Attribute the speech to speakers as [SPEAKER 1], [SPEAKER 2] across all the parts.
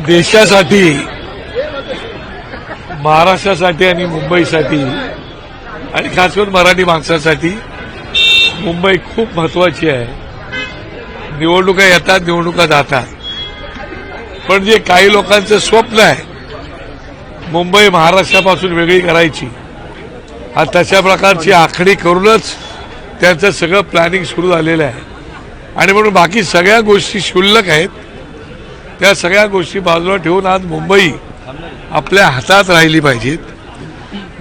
[SPEAKER 1] देशासाठी, महाराष्ट्रासाठी आणि मुंबईसाठी आणि खास करून मराठी माणसासाठी मुंबई खूप महत्वाची आहे. निवडणुका येतात, निवडणुका जातात, पण जे काही लोकांचं स्वप्न आहे मुंबई महाराष्ट्रापासून वेगळी करायची, तशा प्रकारची आखणी करूनच त्यांचं सगळं प्लॅनिंग सुरू झालेलं आहे. आणि म्हणून बाकी सगळ्या गोष्टी क्षुल्लक आहेत, त्या सगळ्या गोष्टी बाजूला ठेवून आज मुंबई आपल्या हातात राहिली पाहिजेत.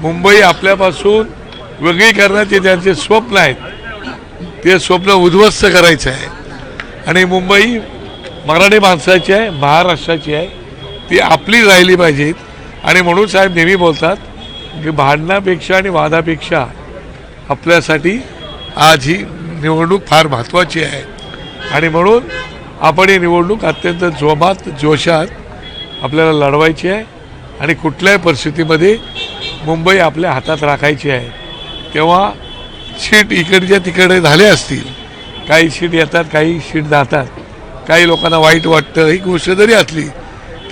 [SPEAKER 1] मुंबई आपल्यापासून वेगळी करण्याचे त्यांचे स्वप्न आहेत, ते स्वप्न उद्ध्वस्त करायचं आहे. आणि मुंबई मराठी माणसाची आहे, महाराष्ट्राची आहे, ती आपली राहिली पाहिजेत. आणि म्हणून साहेब नेहमी बोलतात की भांडणापेक्षा आणि वादापेक्षा आपल्यासाठी आज ही निवडणूक फार महत्त्वाची आहे. आणि म्हणून आपण ही निवडणूक अत्यंत जोमात जोशात आपल्याला लढवायची आहे आणि कुठल्याही परिस्थितीमध्ये मुंबई आपल्या हातात राखायची आहे. तेव्हा सीट इकडच्या तिकडे झाले असतील, काही सीट येतात, काही सीट जातात, काही लोकांना वाईट वाटतं, ही गोष्ट जरी असली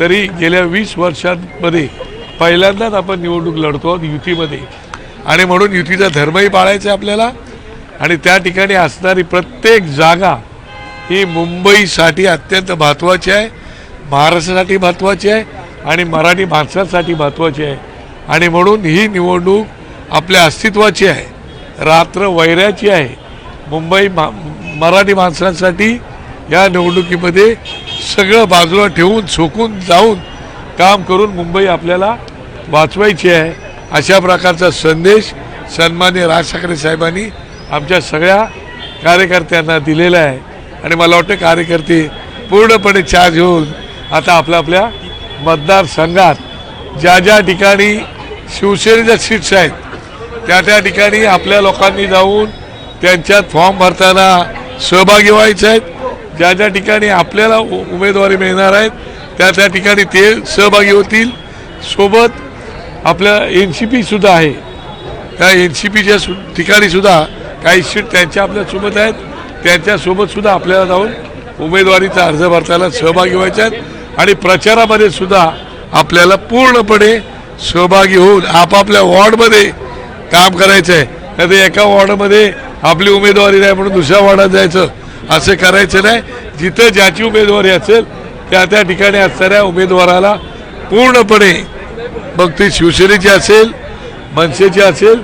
[SPEAKER 1] तरी गेल्या 20 वर्षांमध्ये पहिल्यांदाच आपण निवडणूक लढतो युतीमध्ये. आणि म्हणून युतीचा धर्मही पाळायचा आहे आपल्याला. आणि त्या ठिकाणी असणारी प्रत्येक जागा ही मुंबईसाठी अत्यंत महत्त्वाची आहे, महाराष्ट्रासाठी महत्त्वाची आहे आणि मराठी माणसांसाठी महत्त्वाची आहे. आणि म्हणून ही निवडणूक आपल्या अस्तित्वाची आहे, रात्र वैऱ्याची आहे. मुंबई मराठी माणसांसाठी या निवडणुकीमध्ये सगळं बाजूला ठेवून झोकून जाऊन काम करून मुंबई आपल्याला वाचवायची आहे. अशा प्रकारचा संदेश सन्माननीय राज ठाकरे साहेबांनी आमच्या सगळ्या कार्यकर्त्यांना दिलेला आहे. आणि मला वाटतं कार्यकर्ते पूर्णपणे चार्ज होऊन आता आपल्या मतदारसंघात ज्या ज्या ठिकाणी शिवसेनेच्या सीट्स आहेत त्या ठिकाणी आपल्या लोकांनी जाऊन त्यांच्यात फॉर्म भरताना सहभागी व्हायचे आहेत. ज्या ज्या ठिकाणी आपल्याला उमेदवारी मिळणार आहेत त्या ठिकाणी ते सहभागी होतील. सोबत आपल्या NCP सुद्धा आहे, त्या NCPच्या ठिकाणी सुद्धा काही सीट त्यांच्या आपल्यासोबत आहेत, त्यांच्यासोबत सुद्धा आपल्याला जाऊन उमेदवारीचा अर्ज भरताना सहभागी व्हायचे आहेत. आणि प्रचारामध्ये सुद्धा आपल्याला पूर्णपणे सहभागी होऊन आपापल्या वॉर्डमध्ये काम करायचं आहे. तर एका वॉर्डमध्ये आपली उमेदवारी नाही म्हणून दुसऱ्या वॉर्डात जायचं असं करायचं नाही. जिथं ज्याची उमेदवारी असेल त्या ठिकाणी असणाऱ्या उमेदवाराला पूर्णपणे, मग ती शिवसेनेची असेल, मनसेची असेल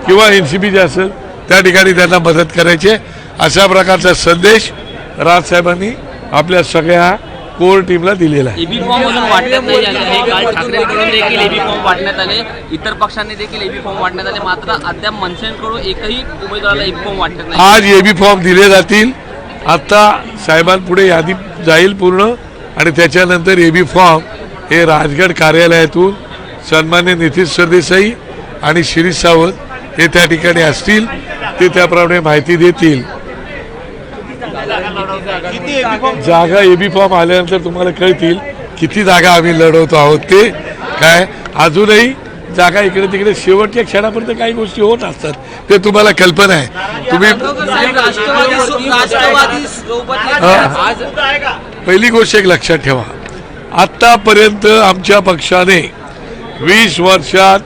[SPEAKER 1] किंवा NCPची असेल, त्या ठिकाणी त्यांना मदत करायची आहे. अशा प्रकारचा संदेश राजसाहेबांनी आपल्या सगळ्या कोर टीमला दिलेला आहे.
[SPEAKER 2] एबी फॉर्म अजून वाटण्यात नाही आले आहे. काल ठाकरेंकडून देखील एबी फॉर्म वाटण्यात आले, इतर पक्षांनी देखील एबी फॉर्म वाटण्यात आले, मात्र अद्याप मनसेकडून एकही उमेदवाराला एबी फॉर्म वाटण्यात नाही.
[SPEAKER 1] आज एबी फॉर्म दिले जातील. आता साहेबांपुढे यादी जाईल पूर्ण आणि त्याच्यानंतर एबी फॉर्म हे राजगड कार्यालयातून सन्मान्य नितीश सरदेसाई आणि शिरीष सावंत हे त्या ठिकाणी असतील, ते त्याप्रमाणे माहिती देतील. जागा एबी फॉर्म आल्यानंतर तुम्हाला कळतील किती जागा आम्ही लढवतो आहोत. ते काय अजूनही जागा इकडे तिकडे शेवटच्या क्षणापर्यंत काही गोष्टी होत असतात, ते तुम्हाला कल्पना आहे. तुम्ही पहिली गोष्ट एक लक्षात ठेवा, आतापर्यंत आमच्या पक्षाने 20 वर्षात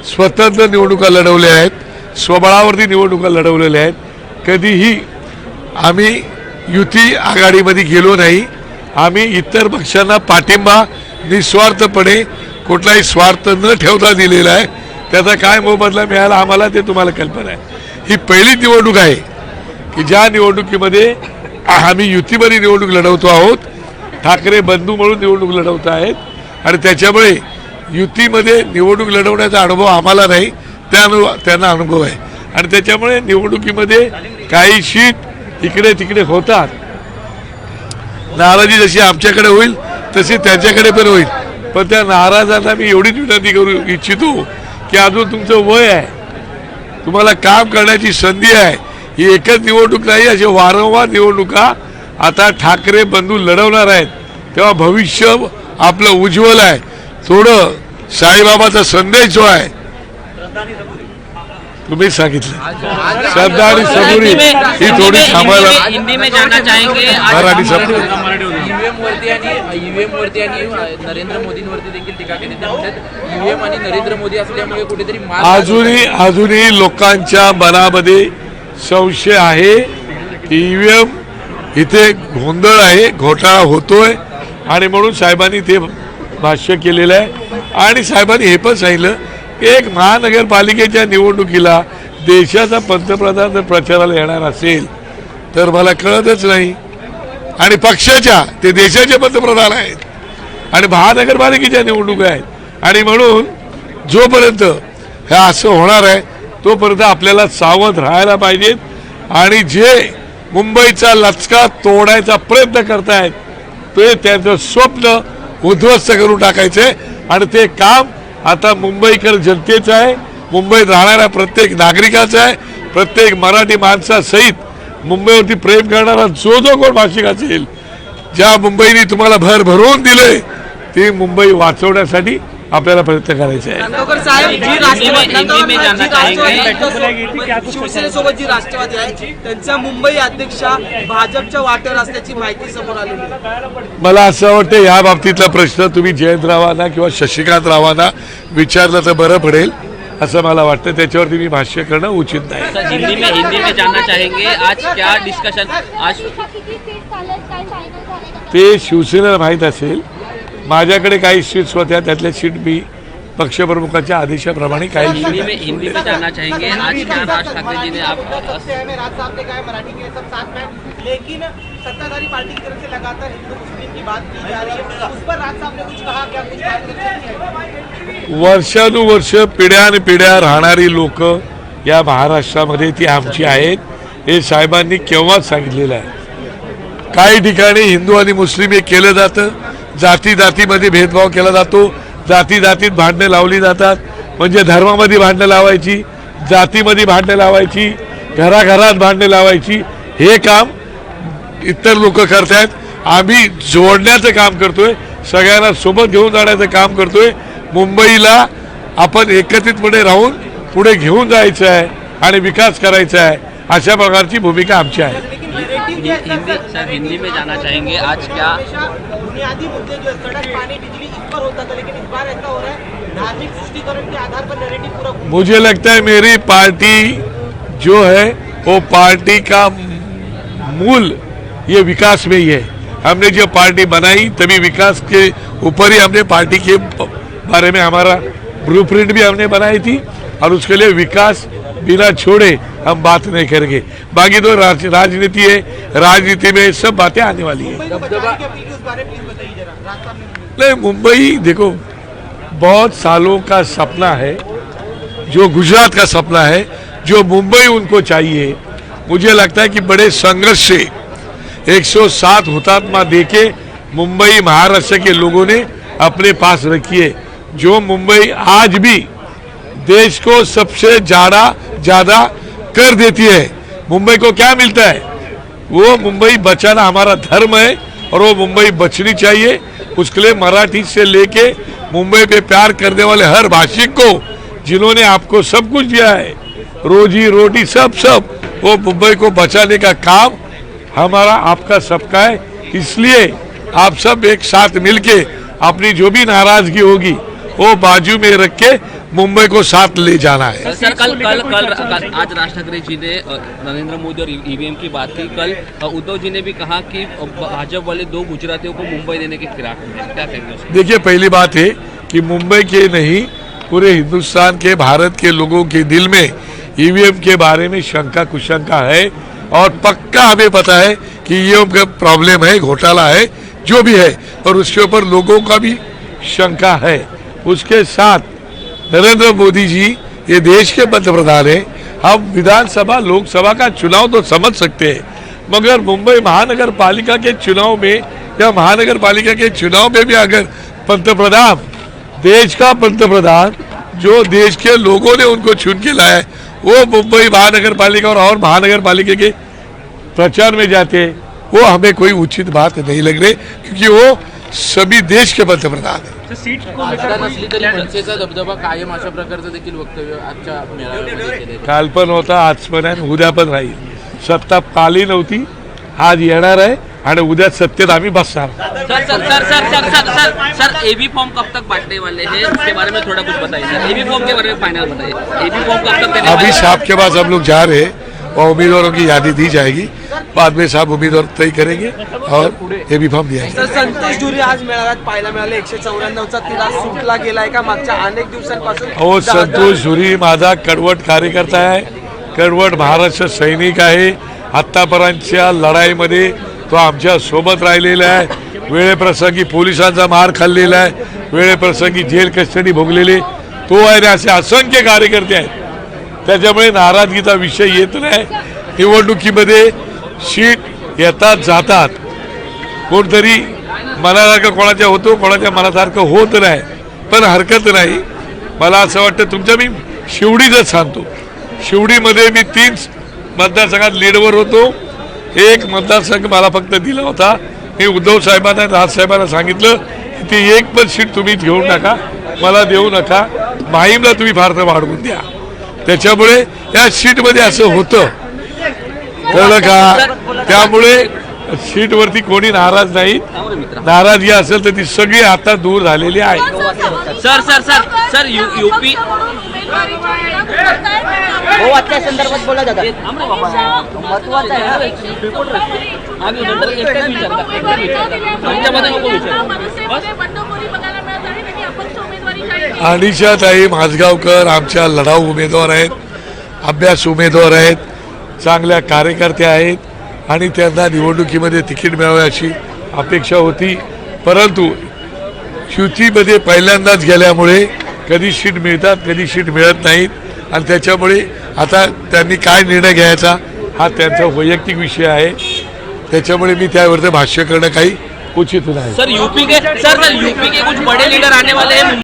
[SPEAKER 1] स्वतंत्र निवडणुका लढवल्या आहेत, स्वबळावरती निवडणुका लढवलेल्या आहेत. कधीही आम्ही युती आघाडीमध्ये गेलो नाही. आम्ही इतर पक्षांना पाठिंबा निस्वार्थपणे कुठलाही स्वार्थ न ठेवता दिलेला आहे. त्याचा काय मोबदला मिळाला आम्हाला ते तुम्हाला कल्पना आहे. ही पहिली निवडणूक आहे की ज्या निवडणुकीमध्ये आम्ही युतीमध्ये निवडणूक लढवतो आहोत. ठाकरे बंधू म्हणून निवडणूक लढवत आहेत आणि त्याच्यामुळे युतीमध्ये निवडणूक लढवण्याचा अनुभव आम्हाला नाही, त्यांना अनुभव आहे. आणि त्याच्यामुळे निवडणुकीमध्ये काही सीट इकडे तिकडे होतात. नाराजी जशी आमच्याकडे होईल तशी त्यांच्याकडे पण होईल. पण त्या नाराजांना मी एवढीच विनंती करू इच्छितो की अजून तुमचं वय आहे, तुम्हाला काम करण्याची संधी आहे. ही एकच निवडणूक नाही, अशी वारंवार निवडणुका आता ठाकरे बंधू लढवणार आहेत. तेव्हा भविष्य आपलं उज्ज्वल आहे. थोडं साईबाबाचा संदेश जो आहे तुम्ही सांगितलं श्रद्धा आणि सबुरी ही थोडी थांबायला
[SPEAKER 2] हिंदी में जानना चाहेंगे
[SPEAKER 1] मराठी सबुरी
[SPEAKER 3] ईव्हीएम वरती आणि नरेंद्र मोदींवरती देखील टीका केली त्यामुळे ईव्हीएम आणि नरेंद्र मोदी असल्यामुळे कुठेतरी
[SPEAKER 1] अजूनही लोकांच्या मनामध्ये संशय आहे की ईव्हीएम इथे गोंधळ आहे, घोटाळा होतोय आणि म्हणून साहेबांनी ते भाष्य केलेलं आहे. आणि साहेबांनी हे पण सांगितलं की एक महानगरपालिकेच्या निवडणुकीला देशाचा पंतप्रधान जर प्रचाराला येणार असेल तर मला कळतच नाही. आणि पक्षाच्या ते देशाचे पंतप्रधान आहेत आणि महानगरपालिकेच्या निवडणुका आहेत आणि म्हणून जोपर्यंत हे असं होणार आहे तोपर्यंत आपल्याला सावध राहायला पाहिजेत. आणि जे मुंबईचा लचका तोडायचा प्रयत्न करतायत ते त्यांचं स्वप्न उद्ध्वस्त करून टाकायचंय आणि ते काम आता मुंबईकर जनतेचं आहे, मुंबईत राहणाऱ्या प्रत्येक नागरिकाचं आहे. प्रत्येक मराठी माणसासहित मुंबईवरती प्रेम करणारा जो कोण भाषिक असेल, ज्या मुंबईने तुम्हाला भर भरून दिले ती मुंबई वाचवण्यासाठी आपल्याला प्रयत्न करायचे आहे.
[SPEAKER 4] शिवसेनेसोबत जी राष्ट्रवादी आहे त्यांच्या मुंबई अध्यक्षा भाजपच्या वाटेवर असल्याची माहिती समोर आलेली आहे.
[SPEAKER 1] मला असं वाटतं या बाबतीतला प्रश्न तुम्ही जयंतरावांना किंवा शशिकांत रावांना विचारलं तर बरं पडेल असं मला वाटतं. त्याच्यावरती मी भाष्य करणं उचित नाही.
[SPEAKER 2] सर, हिंदी में जानना चाहेंगे आज क्या डिस्कशन आज
[SPEAKER 1] ते शिवसेनेला माहीत असेल. माझ्याकडे काही सीट्स होत्या, त्यातल्या सीट मी पक्षप्रमुखाच्या आदेशाप्रमाणे काही
[SPEAKER 2] हिंदी में जानना चाहेंगे आज क्या राज ठाकरे जी ने आप
[SPEAKER 4] राज साहब ने कहा मराठी के सब साथ में, लेकिन सत्ताधारी पार्टी की तरफ से लगातार हिंदू मुस्लिम की बात की जा रही है. उस पर राज साहब ने कुछ कहा क्या? कुछ बात की?
[SPEAKER 1] वर्षानुवर्ष पिढ्यानपिढ्या राहणारी लोक या महाराष्ट्रामध्ये ती आमची आहेत हे साहेबांनी केव्हाच सांगितलेलं आहे. काही ठिकाणी हिंदू आणि मुस्लिम हे केलं जातं, जाती जातीमध्ये भेदभाव केला जातो, जाती जातीत भांडणं लावली जातात. म्हणजे धर्मामध्ये भांडणं लावायची, जातीमध्ये भांडणं लावायची, घराघरात भांडणं लावायची, हे काम इतर लोक करतायत. आम्ही जोडण्याचं काम करतोय, सगळ्यांना सोबत घेऊन जाण्याचं काम करतोय. मुंबईला आपण एकत्रितपणे राहून पुढे घेऊन जायचं आहे आणि विकास करायचा आहे, अशा प्रकारची भूमिका आमची आहे.
[SPEAKER 2] हिंदी में जानना चाहेंगे आज क्या
[SPEAKER 4] बुनियादी मुद्दे जो सड़क पानी बिजली इस पर होता था, लेकिन इस बार ऐसा हो रहा है धार्मिक सृष्टिकरण के आधार पर नैरेटिव पूरा.
[SPEAKER 1] मुझे लगता है मेरी पार्टी जो है वो पार्टी का मूल ये विकास में ही है. हमने जो पार्टी बनाई तभी विकास के ऊपर ही हमने पार्टी के बारे में हमारा ब्लूप्रिंट भी हमने बनाई थी और उसके लिए विकास बिना छोड़े हम बात नहीं करेंगे. बाकी तो राजनीति है, राजनीति में सब बातें आने वाली है. नहीं, मुंबई देखो बहुत सालों का सपना है, जो गुजरात का सपना है, जो मुंबई उनको चाहिए. मुझे लगता है कि बड़े संघर्ष से 107 हुतात्मा देके मुंबई महाराष्ट्र के लोगों ने अपने पास रखी है. जो मुंबई आज भी देश को सबसे ज्यादा कर देती है. मुंबई को क्या मिलता है? वो मुंबई बचाना हमारा धर्म है और वो मुंबई बचनी चाहिए. उसके लिए मराठी से लेके मुंबई पे प्यार करने वाले हर भाषिक को, जिन्होंने आपको सब कुछ दिया है, रोजी रोटी सब, वो मुंबई को बचाने का काम हमारा आपका सबका है. इसलिए आप सब एक साथ मिलके अपनी जो भी नाराजगी होगी वो बाजू में रख के मुंबई को साथ ले जाना है.
[SPEAKER 2] सर, कल आज राज ठाकरे जी ने नरेंद्र मोदी और ईवीएम की बात की. कल उद्धव जी ने भी कहा कि भाजपा वाले 2 गुजरातियों को मुंबई देने के फिराक में, क्या कहेंगे?
[SPEAKER 1] देखिए, पहली बात है कि मुंबई के नहीं पूरे हिंदुस्तान के, भारत के लोगों के दिल में ईवीएम के बारे में शंका कुशंका है और पक्का हमें पता है कि ईवीएम का प्रॉब्लम है, घोटाला है, जो भी है, और उसके ऊपर लोगों का भी शंका है. उसके साथ नरेंद्र मोदी जी ये देश के पंतप्रधान हैं. हम विधानसभा लोकसभा का चुनाव तो समझ सकते हैं, मगर मुंबई महानगर पालिका के चुनाव में या महानगर पालिका के चुनाव में भी अगर पंतप्रधान, देश का पंतप्रधान जो देश के लोगों ने उनको चुन के लाया है, वो मुंबई महानगर पालिका और महानगर पालिका के प्रचार में जाते हैं, वो हमें कोई उचित बात नहीं लग रही. क्योंकि वो सभी देश के पंतप्रधान हैं।
[SPEAKER 3] आता नसली तरी मनसेचा दबदबा कायम अशा प्रकारचं देखील वक्तव्य आजच्या मेळाव्यामध्ये केले.
[SPEAKER 1] काल पण होता, आज पण आहे, उद्या पण राहील. सत्ता काली नव्हती, आज येणार आहे आणि उद्या सत्तेत आम्ही बसणार.
[SPEAKER 2] सर एबी फॉर्म कब तक बांटने वाले हैं, उसके बारे में थोड़ा कुछ बताइए सर. एबी फॉर्म के बारे में फाइनल बताइए. एबी फॉर्म कब तक देने वाले
[SPEAKER 1] अभी
[SPEAKER 2] हैं?
[SPEAKER 1] साहब के पास हम लोग जा रहे हैं और उम्मीदवारों की यादी दी जाएगी. बाद में साहब उम्मीदवार तय करेंगे और ये भी फॉर्म दिया
[SPEAKER 5] तर संतोष झुरी आज मेळाव्यात पाहायला मिळाले. 194चा तिढा सुटला गेलाय का मागच्या अनेक दिवसांपासून?
[SPEAKER 1] अहो, संतोष झुरी माझा कडवट कार्यकर्ता आहे, कडवट महाराष्ट्र सैनिक आहे. आत्तापर्यंतच्या लढाईमध्ये तो आमच्या सोबत राहिलेला आहे. वेळेप्रसंगी पोलिसांचा मार खाल्लेला आहे, वेळेप्रसंगी जेल कस्टडी भोगलेले तो आहे. असे असंख्य कार्यकर्ते आहेत. त्याच्यामुळे नाराजगीचा विषय येत नाही. निवडणुकीमध्ये सीट येतात जातात, कोणतरी मनासारखं कोणाच्या होतो, कोणाच्या मनासारखं होत नाही, पण हरकत नाही. मला असं वाटतं, तुमच्या मी शिवडीच सांगतो, शिवडीमध्ये मी 3 मतदारसंघात लीडवर होतो. एक मतदारसंघ मला फक्त दिला होता. मी उद्धव साहेबांना, राजसाहेबांना सांगितलं की ती एक पण सीट तुम्ही घेऊन टाका, मला देऊ नका, माहीमला तुम्ही फार तर वाढवून द्या. त्याच्यामुळे या सीटमध्ये असं होतं, कळलं का? त्यामुळे सीटवरती कोणी नाराज नाही. नाराजगी असेल तर ती सगळी आता दूर झालेली आहे.
[SPEAKER 2] सर यूपी
[SPEAKER 4] संदर्भात बोला जातात.
[SPEAKER 1] अनिशाताई माझगावकर आमच्या लढाऊ उमेदवार आहेत, अभ्यास उमेदवार आहेत, चांगल्या कार्यकर्त्या आहेत आणि त्यांना निवडणुकीमध्ये तिकीट मिळावे अशी अपेक्षा होती. परंतु युतीमध्ये पहिल्यांदाच गेल्यामुळे कधी सीट मिळतात, कधी सीट मिळत नाहीत आणि त्याच्यामुळे आता त्यांनी काय निर्णय घ्यायचा हा त्यांचा वैयक्तिक विषय आहे. त्याच्यामुळे मी त्यावरती भाष्य करणं काही उचित नाही.
[SPEAKER 2] सर यूपी के कुछ बड़े लीडर आने वाले हैं.